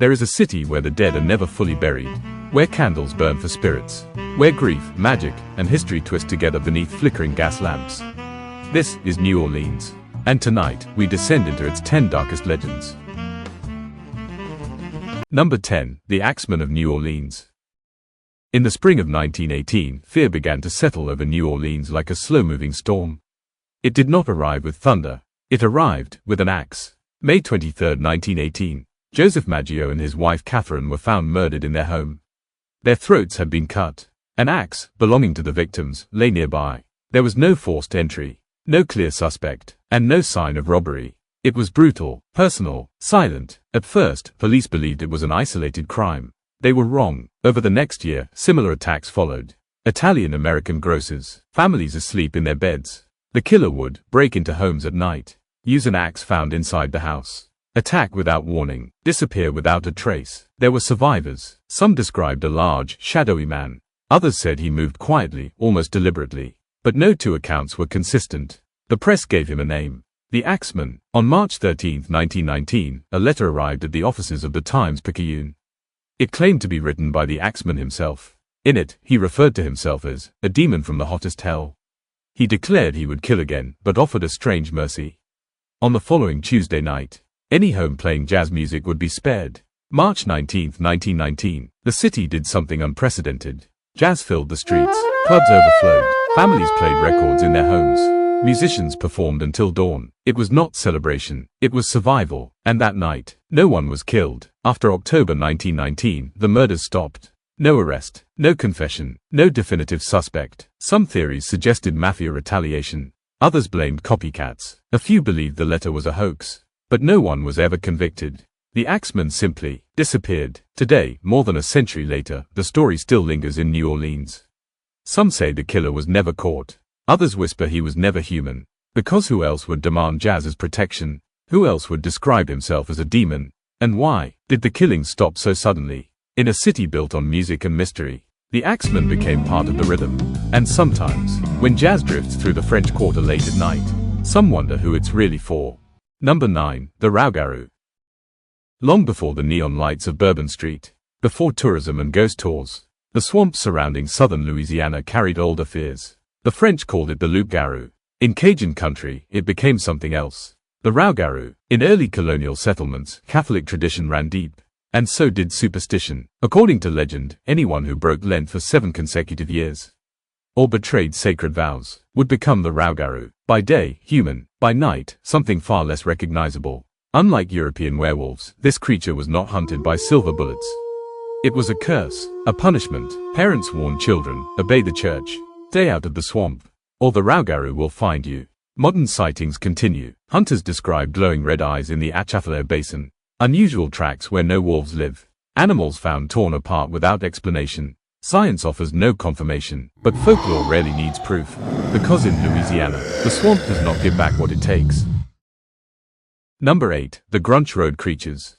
There is a city where the dead are never fully buried, where candles burn for spirits, where grief, magic, and history twist together beneath flickering gas lamps. This is New Orleans, and tonight we descend into its 10 darkest legends. Number 10. The Axeman of New Orleans. In the spring of 1918, fear began to settle over New Orleans like a slow-moving storm. It did not arrive with thunder. It arrived with an axe. May 23, 1918. Joseph Maggio and his wife Catherine were found murdered in their home. Their throats had been cut. An axe, belonging to the victims, lay nearby. There was no forced entry, no clear suspect, and no sign of robbery. It was brutal, personal, silent. At first, police believed it was an isolated crime. They were wrong. Over the next year, similar attacks followed. Italian-American grocers, families asleep in their beds. The killer would break into homes at night, use an axe found inside the house, attack without warning, disappear without a trace. There were survivors. Some described a large, shadowy man. Others said he moved quietly, almost deliberately. But no two accounts were consistent. The press gave him a name: the Axeman. On March 13, 1919, a letter arrived at the offices of the Times-Picayune. It claimed to be written by the Axeman himself. In it, he referred to himself as a demon from the hottest hell. He declared he would kill again, but offered a strange mercy. On the following Tuesday night, any home playing jazz music would be spared. March 19, 1919, the city did something unprecedented. Jazz filled the streets, clubs overflowed, families played records in their homes, musicians performed until dawn. It was not celebration, it was survival, and that night, no one was killed. After October 1919, the murders stopped. No arrest, no confession, no definitive suspect. Some theories suggested mafia retaliation. Others blamed copycats. A few believed the letter was a hoax. But no one was ever convicted. The Axeman simply disappeared. Today, more than a century later, the story still lingers in New Orleans. Some say the killer was never caught. Others whisper he was never human. Because who else would demand jazz as protection? Who else would describe himself as a demon? And why did the killings stop so suddenly? In a city built on music and mystery, the Axeman became part of the rhythm. And sometimes, when jazz drifts through the French Quarter late at night, some wonder who it's really for. Number 9. The Rougarou. Long before the neon lights of Bourbon Street, before tourism and ghost tours, the swamps surrounding southern Louisiana carried older fears. The French called it the Loup-garou. In Cajun country, it became something else. The Rougarou. In early colonial settlements, Catholic tradition ran deep, and so did superstition. According to legend, anyone who broke Lent for 7 consecutive years, or betrayed sacred vows, would become the Rougarou. By day, human. By night, something far less recognizable. Unlike European werewolves, this creature was not hunted by silver bullets. It was a curse, a punishment. Parents warned children, obey the church, stay out of the swamp, or the Rougarou will find you. Modern sightings continue. Hunters describe glowing red eyes in the Atchafalaya Basin, unusual tracks where no wolves live, animals found torn apart without explanation. Science offers no confirmation, but folklore rarely needs proof, because in Louisiana, the swamp does not give back what it takes. Number 8. The Grunch Road Creatures.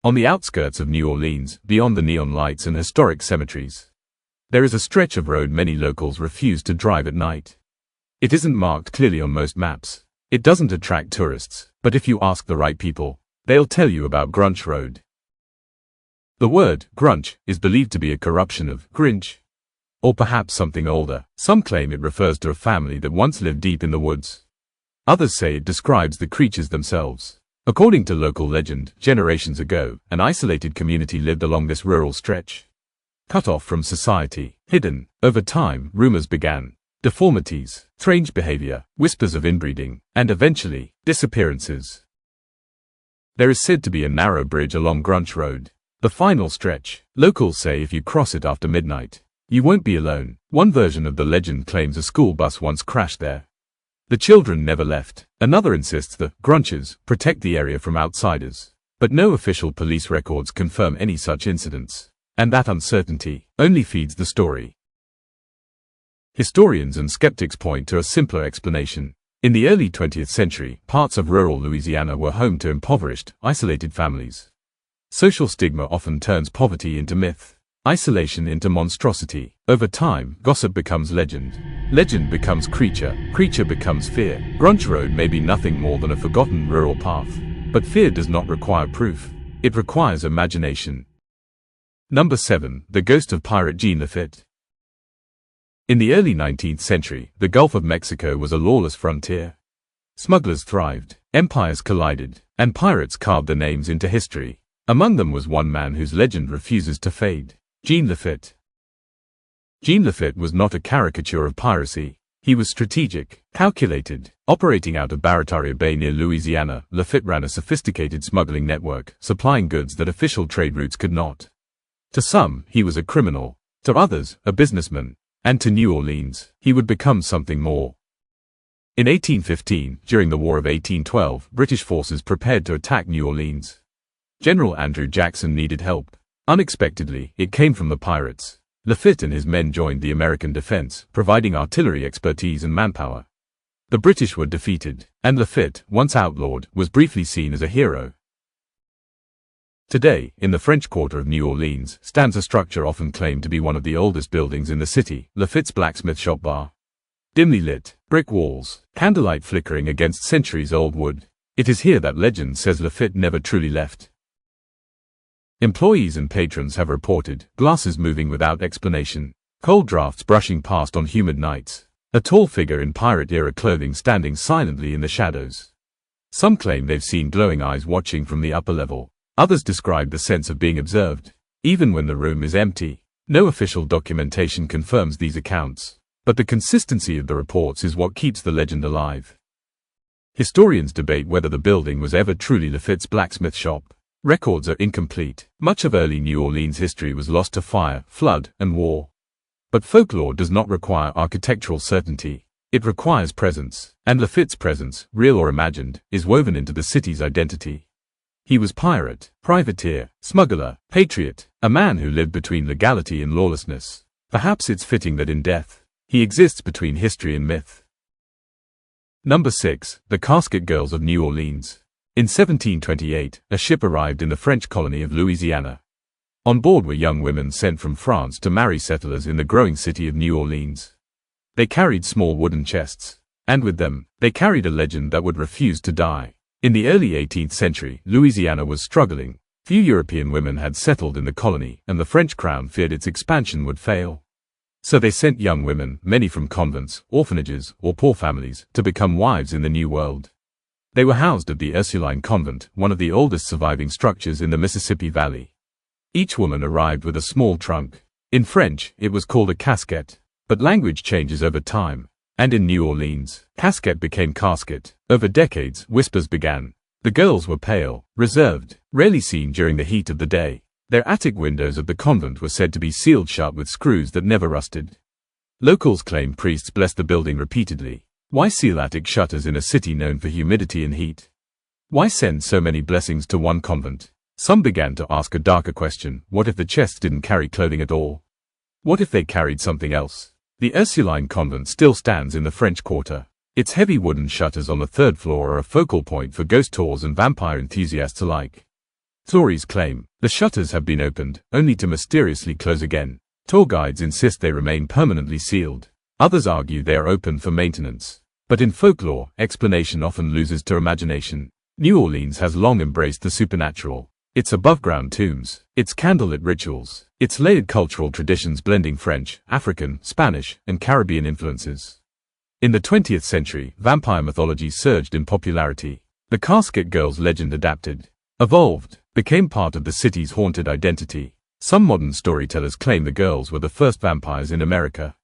On the outskirts of New Orleans, beyond the neon lights and historic cemeteries, there is a stretch of road many locals refuse to drive at night. It isn't marked clearly on most maps. It doesn't attract tourists, but if you ask the right people, they'll tell you about Grunch Road. The word, grunch, is believed to be a corruption of Grinch, or perhaps something older. Some claim it refers to a family that once lived deep in the woods. Others say it describes the creatures themselves. According to local legend, generations ago, an isolated community lived along this rural stretch, cut off from society, hidden. Over time, rumors began. Deformities, strange behavior, whispers of inbreeding, and eventually, disappearances. There is said to be a narrow bridge along Grunch Road, the final stretch. Locals say if you cross it after midnight, you won't be alone. One version of the legend claims a school bus once crashed there. The children never left. Another insists the Grunchers protect the area from outsiders. But no official police records confirm any such incidents. And that uncertainty only feeds the story. Historians and skeptics point to a simpler explanation. In the early 20th century, parts of rural Louisiana were home to impoverished, isolated families. Social stigma often turns poverty into myth, isolation into monstrosity. Over time, gossip becomes legend. Legend becomes creature. Creature becomes fear. Grunch Road may be nothing more than a forgotten rural path. But fear does not require proof. It requires imagination. Number 7. The Ghost of Pirate Jean Lafitte. In the early 19th century, the Gulf of Mexico was a lawless frontier. Smugglers thrived, empires collided, and pirates carved their names into history. Among them was one man whose legend refuses to fade: Jean Lafitte. Jean Lafitte was not a caricature of piracy. He was strategic, calculated. Operating out of Barataria Bay near Louisiana, Lafitte ran a sophisticated smuggling network, supplying goods that official trade routes could not. To some, he was a criminal. To others, a businessman. And to New Orleans, he would become something more. In 1815, during the War of 1812, British forces prepared to attack New Orleans. General Andrew Jackson needed help. Unexpectedly, it came from the pirates. Lafitte and his men joined the American defense, providing artillery expertise and manpower. The British were defeated, and Lafitte, once outlawed, was briefly seen as a hero. Today, in the French Quarter of New Orleans, stands a structure often claimed to be one of the oldest buildings in the city, Lafitte's Blacksmith shop bar. Dimly lit, brick walls, candlelight flickering against centuries-old wood. It is here that legend says Lafitte never truly left. Employees and patrons have reported glasses moving without explanation, cold drafts brushing past on humid nights, a tall figure in pirate-era clothing standing silently in the shadows. Some claim they've seen glowing eyes watching from the upper level. Others describe the sense of being observed, even when the room is empty. No official documentation confirms these accounts, but the consistency of the reports is what keeps the legend alive. Historians debate whether the building was ever truly Lafitte's blacksmith shop. Records are incomplete. Much of early New Orleans history was lost to fire, flood, and war. But folklore does not require architectural certainty. It requires presence, and Lafitte's presence, real or imagined, is woven into the city's identity. He was pirate, privateer, smuggler, patriot, a man who lived between legality and lawlessness. Perhaps it's fitting that in death, he exists between history and myth. Number 6. The Casket Girls of New Orleans. In 1728, a ship arrived in the French colony of Louisiana. On board were young women sent from France to marry settlers in the growing city of New Orleans. They carried small wooden chests, and with them, they carried a legend that would refuse to die. In the early 18th century, Louisiana was struggling. Few European women had settled in the colony, and the French crown feared its expansion would fail. So they sent young women, many from convents, orphanages, or poor families, to become wives in the New World. They were housed at the Ursuline Convent, one of the oldest surviving structures in the Mississippi Valley. Each woman arrived with a small trunk. In French, it was called a casket, but language changes over time. And in New Orleans, casket became casket. Over decades, whispers began. The girls were pale, reserved, rarely seen during the heat of the day. Their attic windows of the convent were said to be sealed shut with screws that never rusted. Locals claim priests blessed the building repeatedly. Why seal attic shutters in a city known for humidity and heat? Why send so many blessings to one convent? Some began to ask a darker question: what if the chests didn't carry clothing at all? What if they carried something else? The Ursuline Convent still stands in the French Quarter. Its heavy wooden shutters on the third floor are a focal point for ghost tours and vampire enthusiasts alike. Stories claim the shutters have been opened, only to mysteriously close again. Tour guides insist they remain permanently sealed. Others argue they are open for maintenance. But in folklore, explanation often loses to imagination. New Orleans has long embraced the supernatural. Its above-ground tombs, its candlelit rituals, its layered cultural traditions blending French, African, Spanish, and Caribbean influences. In the 20th century, vampire mythology surged in popularity. The Casket Girls legend adapted, evolved, became part of the city's haunted identity. Some modern storytellers claim the girls were the first vampires in America.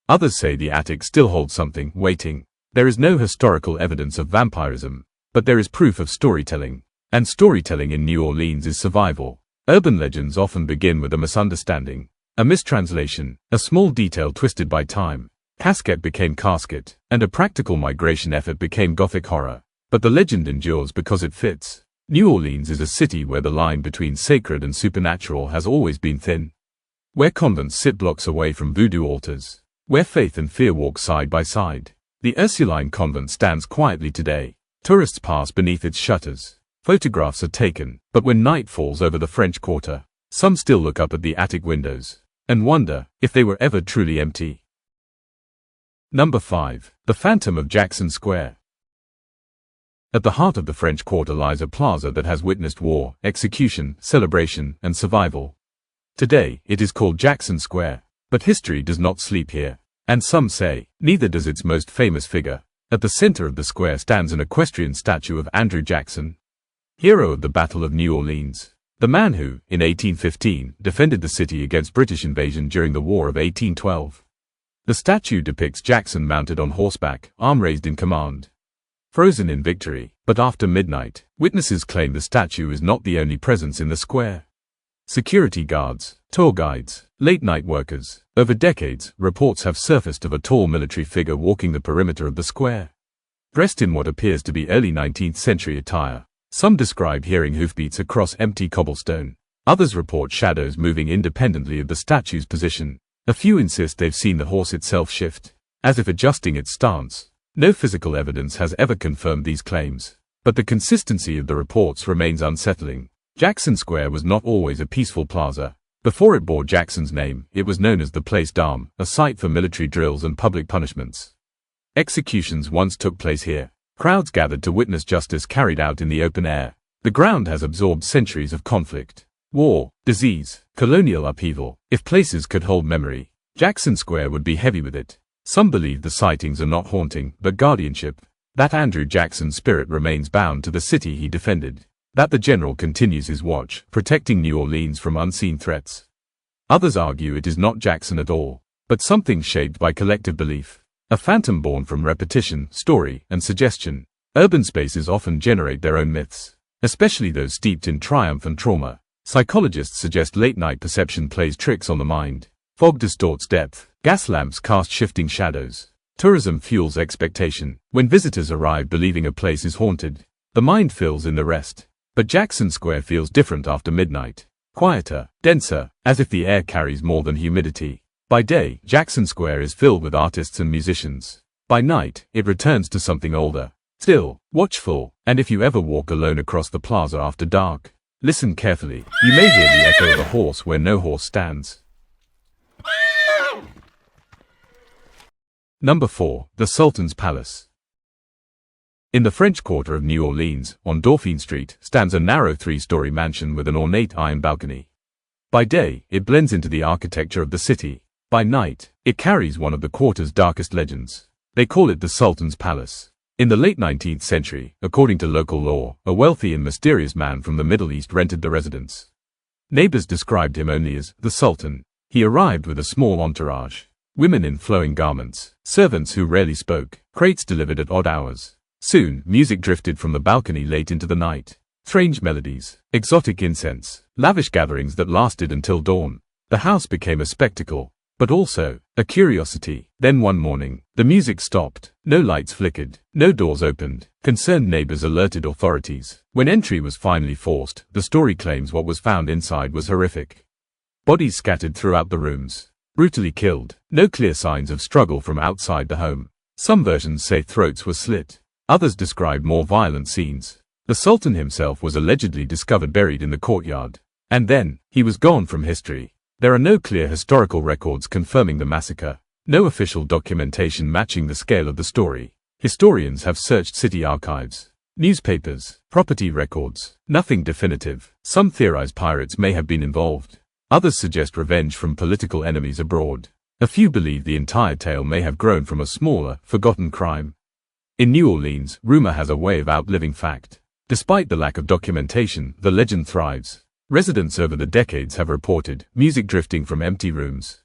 Others say the attic still holds something, waiting. There is no historical evidence of vampirism, but there is proof of storytelling. And storytelling in New Orleans is survival. Urban legends often begin with a misunderstanding, a mistranslation, a small detail twisted by time. Casket became casket, and a practical migration effort became Gothic horror. But the legend endures because it fits. New Orleans is a city where the line between sacred and supernatural has always been thin. Where convents sit blocks away from voodoo altars. Where faith and fear walk side by side. The Ursuline Convent stands quietly today. Tourists pass beneath its shutters. Photographs are taken, but when night falls over the French Quarter, some still look up at the attic windows and wonder if they were ever truly empty. Number 5. The Phantom of Jackson Square. At the heart of the French Quarter lies a plaza that has witnessed war, execution, celebration, and survival. Today, it is called Jackson Square, but history does not sleep here. And some say, neither does its most famous figure. At the center of the square stands an equestrian statue of Andrew Jackson, hero of the Battle of New Orleans, the man who, in 1815, defended the city against British invasion during the War of 1812. The statue depicts Jackson mounted on horseback, arm raised in command, frozen in victory. But after midnight, witnesses claim the statue is not the only presence in the square. Security guards, tour guides, late-night workers. Over decades, reports have surfaced of a tall military figure walking the perimeter of the square, dressed in what appears to be early 19th century attire. Some describe hearing hoofbeats across empty cobblestone. Others report shadows moving independently of the statue's position. A few insist they've seen the horse itself shift, as if adjusting its stance. No physical evidence has ever confirmed these claims, but the consistency of the reports remains unsettling. Jackson Square was not always a peaceful plaza. Before it bore Jackson's name, it was known as the Place d'Armes, a site for military drills and public punishments. Executions once took place here. Crowds gathered to witness justice carried out in the open air. The ground has absorbed centuries of conflict, war, disease, colonial upheaval. If places could hold memory, Jackson Square would be heavy with it. Some believe the sightings are not haunting, but guardianship. That Andrew Jackson's spirit remains bound to the city he defended. That the general continues his watch, protecting New Orleans from unseen threats. Others argue it is not Jackson at all, but something shaped by collective belief. A phantom born from repetition, story, and suggestion. Urban spaces often generate their own myths, especially those steeped in triumph and trauma. Psychologists suggest late-night perception plays tricks on the mind. Fog distorts depth. Gas lamps cast shifting shadows. Tourism fuels expectation. When visitors arrive believing a place is haunted, the mind fills in the rest. But Jackson Square feels different after midnight. Quieter, denser, as if the air carries more than humidity. By day, Jackson Square is filled with artists and musicians. By night, it returns to something older, still, watchful. And if you ever walk alone across the plaza after dark, listen carefully. You may hear the echo of a horse where no horse stands. Number 4. The Sultan's Palace. In the French Quarter of New Orleans, on Dauphine Street, stands a narrow 3-story mansion with an ornate iron balcony. By day, it blends into the architecture of the city. By night, it carries one of the quarter's darkest legends. They call it the Sultan's Palace. In the late 19th century, according to local law, a wealthy and mysterious man from the Middle East rented the residence. Neighbors described him only as the Sultan. He arrived with a small entourage. Women in flowing garments, servants who rarely spoke, crates delivered at odd hours. Soon, music drifted from the balcony late into the night. Strange melodies, exotic incense, lavish gatherings that lasted until dawn. The house became a spectacle, but also a curiosity. Then one morning, the music stopped. No lights flickered, no doors opened. Concerned neighbors alerted authorities. When entry was finally forced, the story claims what was found inside was horrific. Bodies scattered throughout the rooms, brutally killed. No clear signs of struggle from outside the home. Some versions say throats were slit. Others describe more violent scenes. The Sultan himself was allegedly discovered buried in the courtyard. And then, he was gone from history. There are no clear historical records confirming the massacre. No official documentation matching the scale of the story. Historians have searched city archives, newspapers, property records. Nothing definitive. Some theorize pirates may have been involved. Others suggest revenge from political enemies abroad. A few believe the entire tale may have grown from a smaller, forgotten crime. In New Orleans, rumor has a way of outliving fact. Despite the lack of documentation, the legend thrives. Residents over the decades have reported music drifting from empty rooms,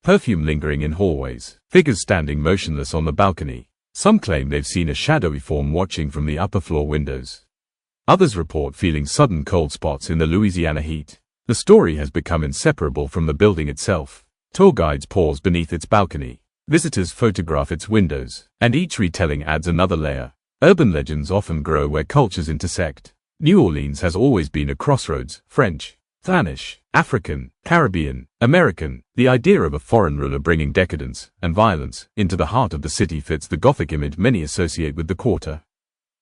perfume lingering in hallways, figures standing motionless on the balcony. Some claim they've seen a shadowy form watching from the upper floor windows. Others report feeling sudden cold spots in the Louisiana heat. The story has become inseparable from the building itself. Tour guides pause beneath its balcony. Visitors photograph its windows, and each retelling adds another layer. Urban legends often grow where cultures intersect. New Orleans has always been a crossroads: French, Spanish, African, Caribbean, American. The idea of a foreign ruler bringing decadence and violence into the heart of the city fits the Gothic image many associate with the quarter.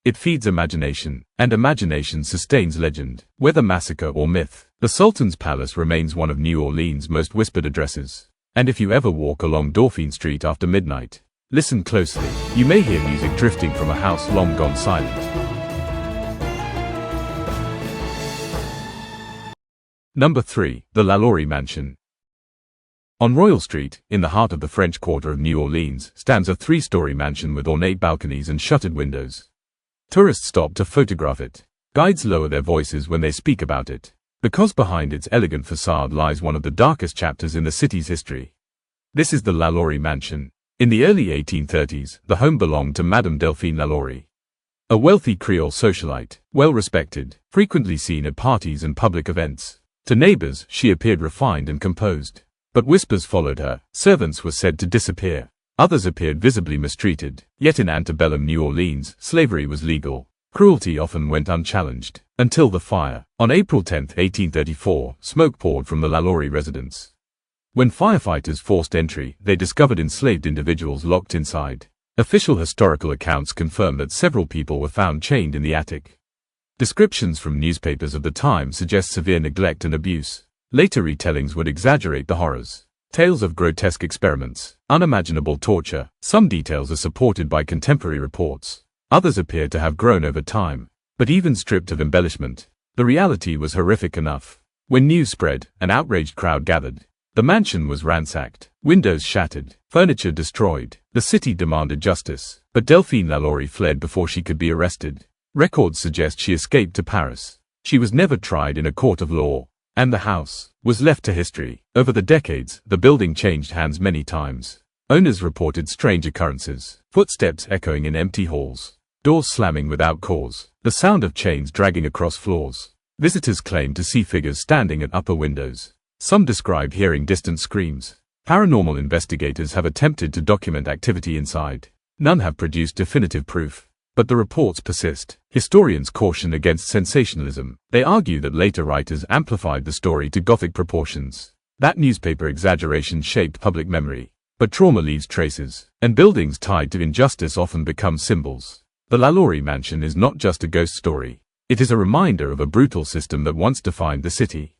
It feeds imagination, and imagination sustains legend. Whether massacre or myth, the Sultan's Palace remains one of New Orleans' most whispered addresses. And if you ever walk along Dauphine Street after midnight, listen closely. You may hear music drifting from a house long gone silent. Number 3. The LaLaurie Mansion. On Royal Street, in the heart of the French Quarter of New Orleans, stands a 3-story mansion with ornate balconies and shuttered windows. Tourists stop to photograph it. Guides lower their voices when they speak about it, because behind its elegant facade lies one of the darkest chapters in the city's history. This is the LaLaurie Mansion. In the early 1830s, the home belonged to Madame Delphine LaLaurie, a wealthy Creole socialite, well respected, frequently seen at parties and public events. To neighbors, she appeared refined and composed. But whispers followed her. Servants were said to disappear. Others appeared visibly mistreated. Yet in antebellum New Orleans, slavery was legal. Cruelty often went unchallenged. Until the fire. On April 10, 1834, smoke poured from the LaLaurie residence. When firefighters forced entry, they discovered enslaved individuals locked inside. Official historical accounts confirm that several people were found chained in the attic. Descriptions from newspapers of the time suggest severe neglect and abuse. Later retellings would exaggerate the horrors. Tales of grotesque experiments, unimaginable torture. Some details are supported by contemporary reports. Others appear to have grown over time. But even stripped of embellishment, the reality was horrific enough. When news spread, an outraged crowd gathered. The mansion was ransacked, windows shattered, furniture destroyed. The city demanded justice, but Delphine LaLaurie fled before she could be arrested. Records suggest she escaped to Paris. She was never tried in a court of law. And the house was left to history. Over the decades, the building changed hands many times. Owners reported strange occurrences, footsteps echoing in empty halls, doors slamming without cause, the sound of chains dragging across floors. Visitors claimed to see figures standing at upper windows. Some describe hearing distant screams. Paranormal investigators have attempted to document activity inside. None have produced definitive proof. But the reports persist. Historians caution against sensationalism. They argue that later writers amplified the story to Gothic proportions. That newspaper exaggeration shaped public memory. But trauma leaves traces, and buildings tied to injustice often become symbols. The LaLaurie Mansion is not just a ghost story. It is a reminder of a brutal system that once defined the city.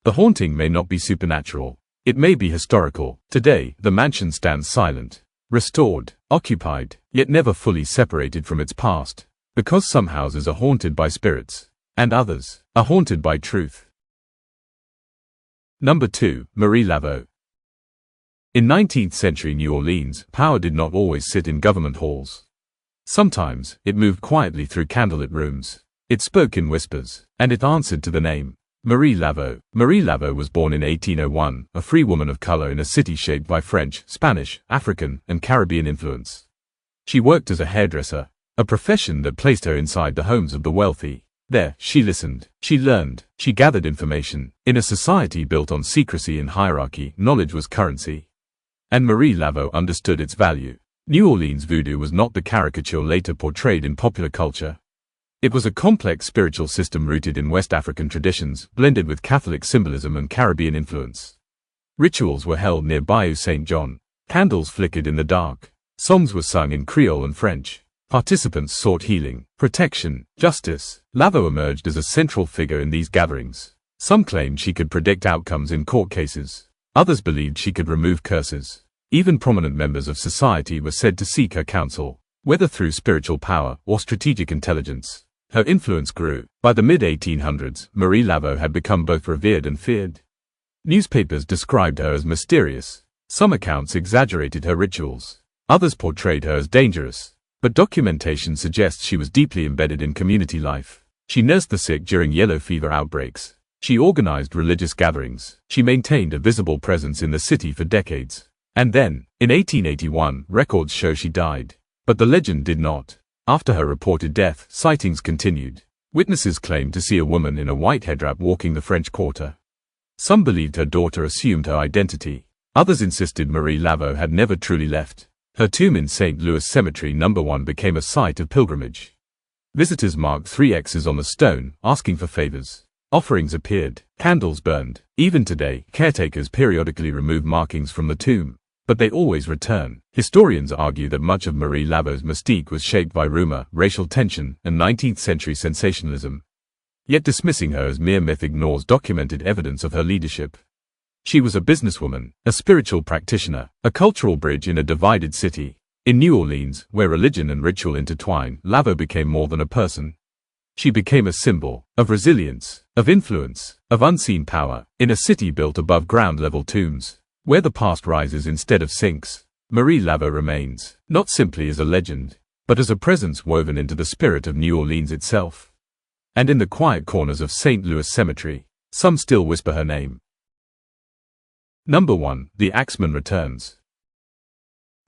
The haunting may not be supernatural. It may be historical. Today, the mansion stands silent, restored, occupied, yet never fully separated from its past, because some houses are haunted by spirits, and others are haunted by truth. Number 2. Marie Laveau. In 19th century New Orleans, power did not always sit in government halls. Sometimes, it moved quietly through candlelit rooms. It spoke in whispers, and it answered to the name. Marie Laveau. Marie Laveau was born in 1801, a free woman of color in a city shaped by French, Spanish, African, and Caribbean influence. She worked as a hairdresser, a profession that placed her inside the homes of the wealthy. There, she listened, she learned, she gathered information. In a society built on secrecy and hierarchy, knowledge was currency. And Marie Laveau understood its value. New Orleans voodoo was not the caricature later portrayed in popular culture. It was a complex spiritual system rooted in West African traditions, blended with Catholic symbolism and Caribbean influence. Rituals were held near Bayou St. John. Candles flickered in the dark. Songs were sung in Creole and French. Participants sought healing, protection, justice. Laveau emerged as a central figure in these gatherings. Some claimed she could predict outcomes in court cases. Others believed she could remove curses. Even prominent members of society were said to seek her counsel, whether through spiritual power or strategic intelligence. Her influence grew. By the mid-1800s, Marie Laveau had become both revered and feared. Newspapers described her as mysterious. Some accounts exaggerated her rituals. Others portrayed her as dangerous. But documentation suggests she was deeply embedded in community life. She nursed the sick during yellow fever outbreaks. She organized religious gatherings. She maintained a visible presence in the city for decades. And then, in 1881, records show she died. But the legend did not. After her reported death, sightings continued. Witnesses claimed to see a woman in a white headwrap walking the French Quarter. Some believed her daughter assumed her identity. Others insisted Marie Laveau had never truly left. Her tomb in St. Louis Cemetery No. 1 became a site of pilgrimage. Visitors marked 3 X's on the stone, asking for favors. Offerings appeared. Candles burned. Even today, caretakers periodically remove markings from the tomb. But they always return. Historians argue that much of Marie Laveau's mystique was shaped by rumor, racial tension, and 19th century sensationalism. Yet dismissing her as mere myth ignores documented evidence of her leadership. She was a businesswoman, a spiritual practitioner, a cultural bridge in a divided city. In New Orleans, where religion and ritual intertwine, Laveau became more than a person. She became a symbol of resilience, of influence, of unseen power, in a city built above ground-level tombs, where the past rises instead of sinks. Marie Laveau remains, not simply as a legend, but as a presence woven into the spirit of New Orleans itself. And in the quiet corners of St. Louis Cemetery, some still whisper her name. Number 1. The Axeman returns.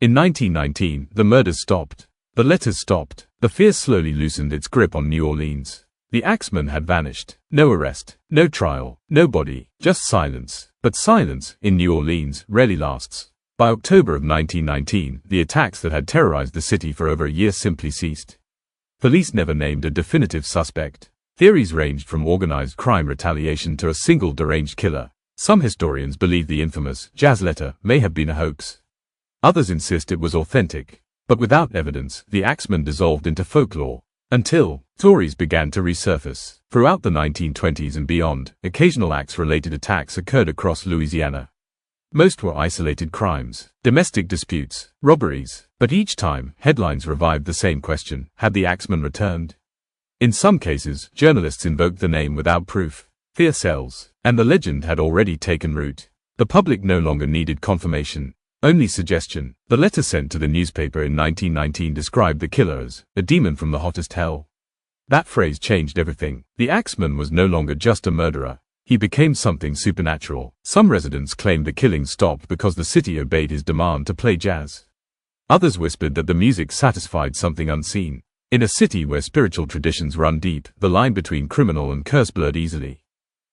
In 1919, the murders stopped. The letters stopped. The fear slowly loosened its grip on New Orleans. The Axeman had vanished. No arrest, no trial, no body, just silence. But silence, in New Orleans, rarely lasts. By October of 1919, the attacks that had terrorized the city for over a year simply ceased. Police never named a definitive suspect. Theories ranged from organized crime retaliation to a single deranged killer. Some historians believe the infamous jazz letter may have been a hoax. Others insist it was authentic. But without evidence, the Axeman dissolved into folklore. Until stories began to resurface. Throughout the 1920s and beyond, occasional axe-related attacks occurred across Louisiana. Most were isolated crimes, domestic disputes, robberies, but each time, headlines revived the same question: had the Axeman returned? In some cases, journalists invoked the name without proof. Fear sells, and the legend had already taken root. The public no longer needed confirmation, only suggestion. The letter sent to the newspaper in 1919 described the killer as a demon from the hottest hell. That phrase changed everything. The Axeman was no longer just a murderer. He became something supernatural. Some residents claimed the killings stopped because the city obeyed his demand to play jazz. Others whispered that the music satisfied something unseen. In a city where spiritual traditions run deep, the line between criminal and curse blurred easily.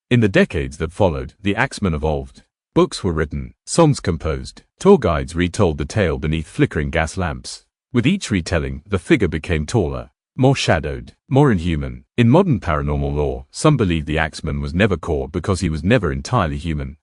In the decades that followed, the Axeman evolved. Books were written, songs composed, tour guides retold the tale beneath flickering gas lamps. With each retelling, the figure became taller, more shadowed, more inhuman. In modern paranormal lore, some believe the Axeman was never caught because he was never entirely human.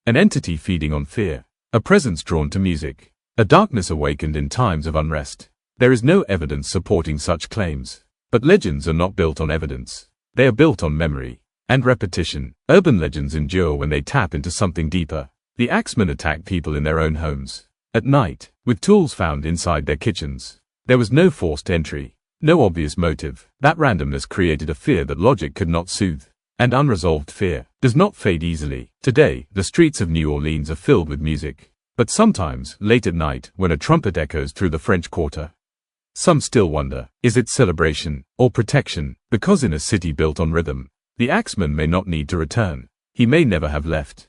An entity feeding on fear, a presence drawn to music, a darkness awakened in times of unrest. There is no evidence supporting such claims. But legends are not built on evidence. They are built on memory and repetition. Urban legends endure when they tap into something deeper. The Axeman attacked people in their own homes, at night, with tools found inside their kitchens. There was no forced entry, no obvious motive. That randomness created a fear that logic could not soothe. And unresolved fear does not fade easily. Today, the streets of New Orleans are filled with music. But sometimes, late at night, when a trumpet echoes through the French Quarter, some still wonder, is it celebration or protection? Because in a city built on rhythm, the Axeman may not need to return. He may never have left.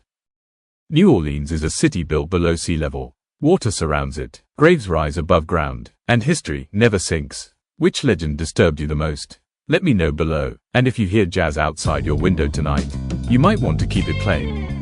New Orleans is a city built below sea level. Water surrounds it, graves rise above ground, and history never sinks. Which legend disturbed you the most? Let me know below. And if you hear jazz outside your window tonight, you might want to keep it playing.